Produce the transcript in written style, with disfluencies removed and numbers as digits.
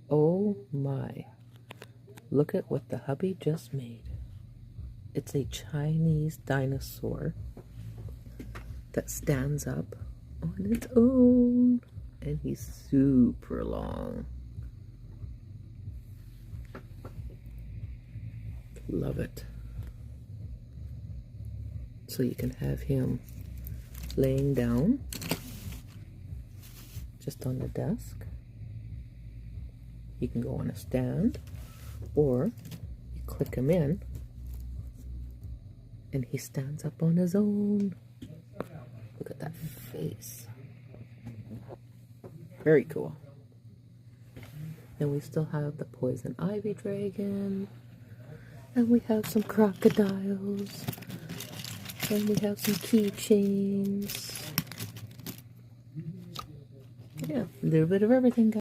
Oh my. Look at what the hubby just made. It's a Chinese dinosaur that stands up on its own. And he's super long. Love it. So you can have him laying down just on the desk. He can go on a stand, or you click him in and he stands up on his own. Look at that face. Very cool. Then we still have the poison ivy dragon, and we have some crocodiles, and we have some keychains. Yeah, a little bit of everything, guys.